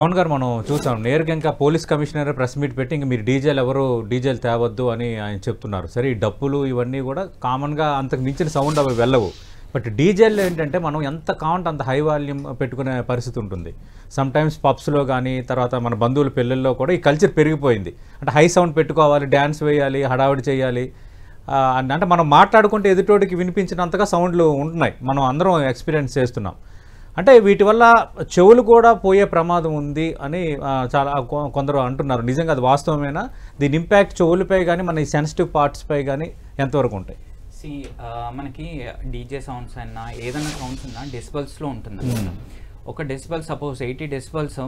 పవన్ గారు మనం చూసాం నేరుగా ఇంకా పోలీస్ కమిషనర్ ప్రెస్ మీట్ పెట్టి ఇంకా మీరు డీజేలు తేవద్దు అని ఆయన చెప్తున్నారు. సరే ఈ డప్పులు ఇవన్నీ కూడా కామన్గా అంతకు మించిన సౌండ్ అవి వెళ్ళవు. బట్ డీజేలు ఏంటంటే మనం ఎంత కావాలంటే అంత హై వాల్యూమ్ పెట్టుకునే పరిస్థితి ఉంటుంది. సమ్ టైమ్స్ పబ్స్లో కానీ తర్వాత మన బంధువుల పెళ్ళిళ్ళలో కూడా ఈ కల్చర్ పెరిగిపోయింది. అంటే హై సౌండ్ పెట్టుకోవాలి, డ్యాన్స్ వేయాలి, హడావిడి చేయాలి. అంటే మనం మాట్లాడుకుంటే ఎదుటోడికి వినిపించినంతగా సౌండ్లు ఉంటున్నాయి. మనం అందరం ఎక్స్పీరియన్స్ చేస్తున్నాం. అంటే వీటి వల్ల చెవులు కూడా పోయే ప్రమాదం ఉంది అని చాలా కొందరు అంటున్నారు. నిజంగా అది వాస్తవమేనా? దీని ఇంపాక్ట్ చెవులపై కానీ మన ఈ సెన్సిటివ్ పార్ట్స్పై కానీ ఎంతవరకు ఉంటాయి? మనకి డీజే సౌండ్స్ అయినా ఏదైనా సౌండ్స్ ఉన్నా డెసిబల్స్లో ఉంటుంది. ఒక డెసిబల్ సపోజ్ 80 డెసిబల్స్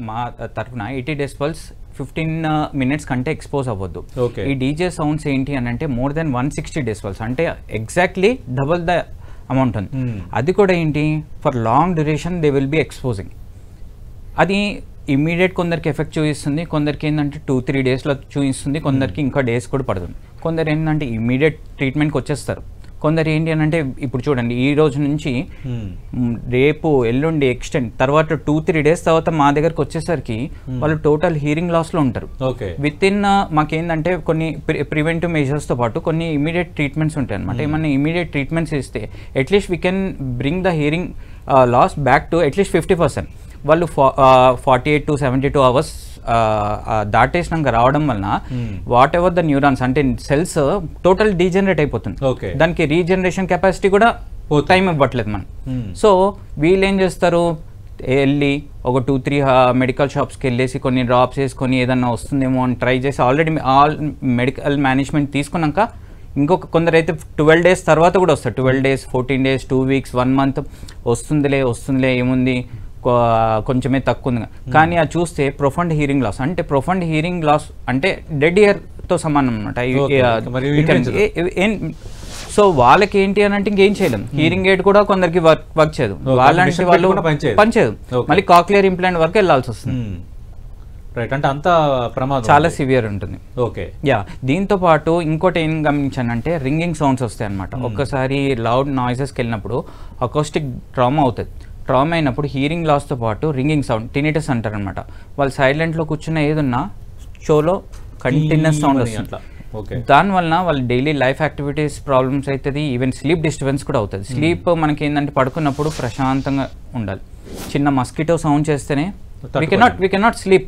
మా తరఫున 80 డెసిబల్స్ 15 minutes కంటే ఎక్స్పోజ్ అవ్వద్దు. ఈ డీజే సౌండ్స్ ఏంటి అని అంటే మోర్ దెన్ 160 డెసిబల్స్ అంటే ఎగ్జాక్ట్లీ డబుల్ ద అమౌంట్ ఉంది. అది కూడా ఏంటి for long duration they will be exposing. అది ఇమ్మీడియట్ కొందరికి ఎఫెక్ట్ చూపిస్తుంది, కొందరికి ఏంటంటే 2-3 daysలో చూపిస్తుంది, కొందరికి ఇంకా డేస్ కూడా పడుతుంది. కొందరు ఏంటంటే ఇమ్మీడియట్ ట్రీట్మెంట్కి వచ్చేస్తారు. కొందరు ఏంటి అని అంటే ఇప్పుడు చూడండి ఈ రోజు నుంచి రేపు ఎల్లుండి ఎక్స్టెండ్ తర్వాత 2-3 days తర్వాత మా దగ్గరకు వచ్చేసరికి వాళ్ళు టోటల్ హీరింగ్ లాస్లో ఉంటారు. విత్ ఇన్ మాకేంటంటే కొన్ని ప్రివెంటివ్ మెజర్స్తో పాటు కొన్ని ఇమీడియట్ ట్రీట్మెంట్స్ ఉంటాయి అనమాట. ఏమన్నా ఇమీడియట్ ట్రీట్మెంట్స్ ఇస్తే at least we can bring the hearing loss back to at least 50%. వాళ్ళు 48 to 72 hours దాటేసినాక రావడం వలన వాట్ ఎవర్ ద న్యూరాన్స్ అంటే సెల్స్ టోటల్ డీజనరేట్ అయిపోతుంది. దానికి రీజనరేషన్ కెపాసిటీ కూడా టైం ఇవ్వట్లేదు మనం. సో వీళ్ళు ఏం చేస్తారు, వెళ్ళి ఒక 2-3 మెడికల్ షాప్స్కి వెళ్ళేసి కొన్ని డ్రాప్స్ వేసుకొని ఏదన్నా వస్తుందేమో అని ట్రై చేసి ఆల్రెడీ మెడికల్ మేనేజ్మెంట్ తీసుకున్నాక ఇంకొక కొందరైతే 12 days తర్వాత కూడా వస్తారు. 12 days, 14 days, 2 weeks, 1 month వస్తుందిలే ఏముంది కొంచెమే తక్కువ ఉంది. కానీ అది చూస్తే ప్రొఫండ్ హీరింగ్ లాస్ అంటే ప్రొఫండ్ హీరింగ్ లాస్ అంటే డెడ్ ఇయర్తో సమానం అనమాట. సో వాళ్ళకి ఏంటి అని అంటే ఇంకేం చేయలేం. హీరింగ్ ఎయిడ్ కూడా కొందరికి వర్క్ చేయదు, వాళ్ళంటే వాళ్ళు పనిచేయదు, మళ్ళీ కాక్లియర్ ఇంప్లాంట్ వరకు వెళ్ళాల్సి వస్తుంది. అంటే అంత ప్రమాదం చాలా సివియర్ ఉంటుంది. దీంతో పాటు ఇంకోటి ఏం గమనించానంటే రింగింగ్ సౌండ్స్ వస్తాయి అనమాట. ఒక్కసారి లౌడ్ నాయిసెస్కి వెళ్ళినప్పుడు అకౌస్టిక్ ట్రామా అవుతుంది. ట్రామా అయినప్పుడు హీరింగ్ లాస్తో పాటు రింగింగ్ సౌండ్ టినిటస్ అంటారు అనమాట. వాళ్ళు సైలెంట్లో కూర్చున్న ఏదున్నా షోలో కంటిన్యూస్ సౌండ్ వస్తుంది. దానివల్ల వాళ్ళ డైలీ లైఫ్ యాక్టివిటీస్ ప్రాబ్లమ్స్ అవుతుంది, ఈవెన్ స్లీప్ డిస్టర్బెన్స్ కూడా అవుతుంది. స్లీప్ మనకి ఏంటంటే పడుకున్నప్పుడు ప్రశాంతంగా ఉండాలి. చిన్న మస్కిటో సౌండ్ చేస్తేనే we cannot sleep.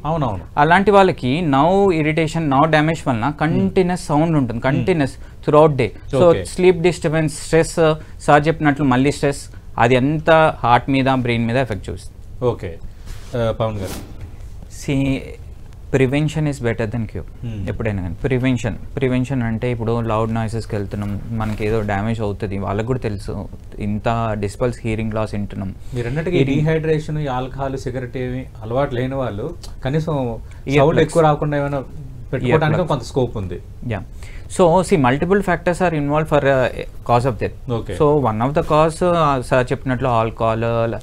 అలాంటి వాళ్ళకి నౌ ఇరిటేషన్ నౌ డ్యామేజ్ వలన కంటిన్యూస్ సౌండ్ ఉంటుంది, continuous throughout day. So sleep disturbance, stress, sir చెప్పినట్లు మళ్ళీ స్ట్రెస్, అది అంతా హార్ట్ మీద బ్రెయిన్ మీద ఎఫెక్ట్ చూస్తుంది. పవన్ గారు, prevention is better than cure. ఎప్పుడైనా కానీ ప్రివెన్షన్ అంటే ఇప్పుడు లౌడ్ నాయిసెస్కి వెళ్తున్నాం, మనకి ఏదో డ్యామేజ్ అవుతుంది, వాళ్ళకు కూడా తెలుసు, ఇంత డిస్పల్స్ హీరింగ్ లాస్ వింటున్నాం. మీరు అన్నట్టుగా డీహైడ్రేషన్, ఆల్కహాల్, సిగరెట్ ఏమి అలవాటు లేని వాళ్ళు కనీసం సౌండ్ ఎక్కువ రాకుండా ఏమైనా పెట్టుకోవడానికి కొంత స్కోప్ ఉంది. So multiple factors are involve for cause of death. So one of the cause sir చెప్పినట్లు ఆల్కహాల్,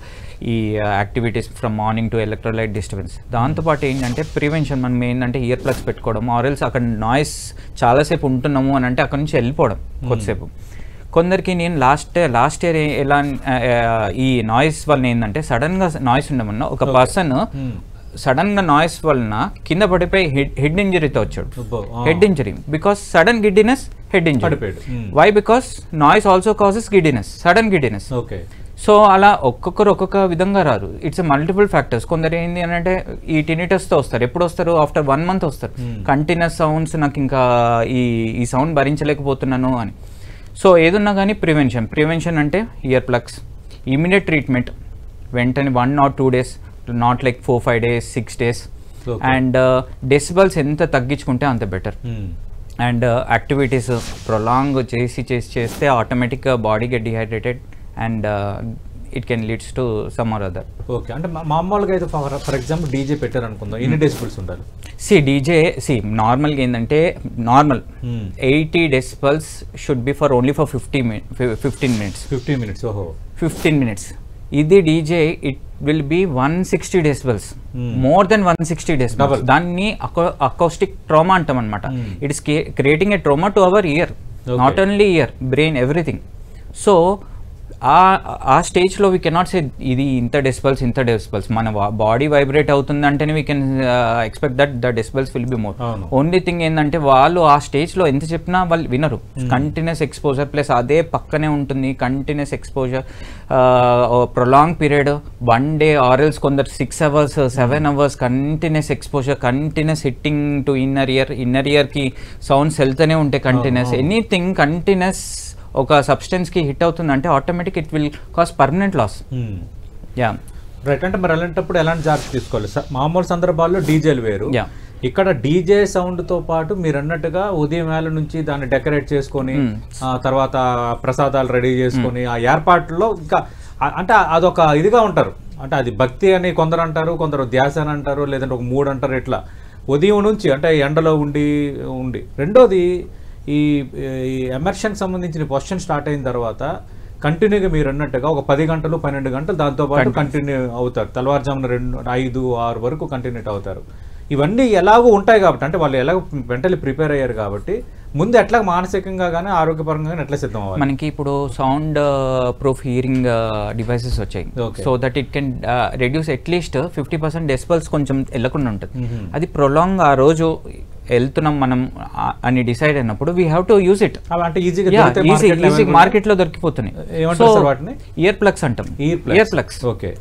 ఈ activities from morning to electrolyte disturbance. దాంతోపాటు ఏంటంటే ప్రివెన్షన్ మనం ఏంటంటే ఇయర్ ప్లగ్స్ పెట్టుకోవడం, ఆర్ఎల్స్ అక్కడ నాయిస్ చాలాసేపు ఉంటున్నాము అని అంటే అక్కడ నుంచి వెళ్ళిపోవడం కొద్దిసేపు. కొందరికి నేను లాస్ట్ ఇయర్ ఎలా ఈ నాయిస్ వలన ఏంటంటే సడన్గా నాయిస్ ఉండమన్నా ఒక పర్సన్ సడన్గా నాయిస్ వలన కింద పడిపోయి హెడ్ ఇంజరీతో వచ్చాడు. Head injury because sudden giddiness, head injury. Why? Because noise also causes giddiness, sudden giddiness. So అలా ఒక్కొక్కరు ఒక్కొక్క విధంగా రారు. It's multiple factors. కొందరు ఏంటి అని అంటే ఈ టినిటస్తో వస్తారు. ఎప్పుడు వస్తారు? ఆఫ్టర్ 1 month వస్తారు. కంటిన్యూస్ సౌండ్స్, నాకు ఇంకా ఈ సౌండ్ భరించలేకపోతున్నాను అని. సో ఏదున్నా కానీ ప్రివెన్షన్ అంటే ఇయర్ ప్లగ్స్, ఇమీడియట్ ట్రీట్మెంట్ వెంటనే 1 or 2 days, not like 4-5 days, 6 days. And decibels ఎంత తగ్గించుకుంటే అంత బెటర్. అండ్ యాక్టివిటీస్ ప్రొలాంగ్ చేస్తే ఆటోమేటిక్గా body get dehydrated and it can leads to some or other. అంటే మామూలుగా అయితే ఫర్ ఎగ్జాంపుల్ డీజే పెట్టారు అనుకుందాం, ఎన్ని డెసిబల్స్ ఉండాలి? డీజే నార్మల్గా ఏంటంటే 80 decibels should be for only for 15 minutes. 15 minutes. ఇది DJ it will be 160 decibels, more than 160 decibels. దాన్ని అకౌస్టిక్ ట్రామా అంటాం అనమాట. It is creating a trauma to our year, not only year, brain, everything. So ఆ స్టేజ్లో we cannot say ఇది ఇంత decibels మన body vibrate అవుతుంది అంటేనే we can expect that the decibels will be more. Only thing ఏంటంటే వాళ్ళు ఆ స్టేజ్లో ఎంత చెప్పినా వాళ్ళు వినరు. కంటిన్యూస్ ఎక్స్పోజర్ ప్లస్ అదే పక్కనే ఉంటుంది, continuous exposure prolong period 1 day or else కొందరు 6 hours 7 hours continuous exposure, continuous hitting to inner ఇయర్కి సౌండ్స్ వెళ్తూనే ఉంటాయి కంటిన్యూస్. ఎనీథింగ్ కంటిన్యూస్ ఒక సబ్స్టెన్స్కి హిట్ అవుతుందంటే automatic it will cause permanent loss. Yeah right. అంటే మరి అలాంటప్పుడు ఎలాంటి జాగ్రత్త తీసుకోవాలి? మామూలు సందర్భాల్లో డీజేలు వేరు, ఇక్కడ డీజే సౌండ్తో పాటు మీరు అన్నట్టుగా ఉదయం వేళ నుంచి దాన్ని డెకరేట్ చేసుకొని తర్వాత ప్రసాదాలు రెడీ చేసుకొని ఆ ఏర్పాట్లలో ఇంకా అంటే అదొక ఇదిగా ఉంటారు. అంటే అది భక్తి అని కొందరు అంటారు, కొందరు ధ్యాస అని అంటారు, లేదంటే ఒక 3 అంటారు. ఇట్లా ఉదయం నుంచి అంటే ఎండలో ఉండి. రెండోది ఈ ఎమర్షన్ సంబంధించిన క్వశ్చన్ స్టార్ట్ అయిన తర్వాత కంటిన్యూగా మీరు అన్నట్టుగా ఒక 10 గంటలు 12 గంటలు దాంతోపాటు కంటిన్యూ అవుతారు. తెల్లవారుజామున 2, 5, 6 వరకు కంటిన్యూ అవుతారు. ఇవన్నీ ఎలాగో ఉంటాయి కాబట్టి, అంటే వాళ్ళు ఎలాగో మెంటలీ ప్రిపేర్ అయ్యారు కాబట్టి ముందు ఎట్లా మానసికంగా కానీ ఆరోగ్యపరంగా కానీ ఎట్లా సిద్ధం అవ్వాలి? మనకి ఇప్పుడు సౌండ్ ప్రూఫ్ హియరింగ్ డివైసెస్ వచ్చాయి. So that it can reduce at least 50% decibels కొంచెం వెళ్ళకుండా ఉంటుంది. అది ప్రొలాంగ్ ఆ రోజు వెళ్తున్నాం మనం అని డిసైడ్ అయినప్పుడు we have to use it. అంటే ఈజీ మార్కెట్ లో దొరికిపోతున్నాయి. ఇయర్ ప్లగ్స్ అంటాం. Ear plugs. ఓకే.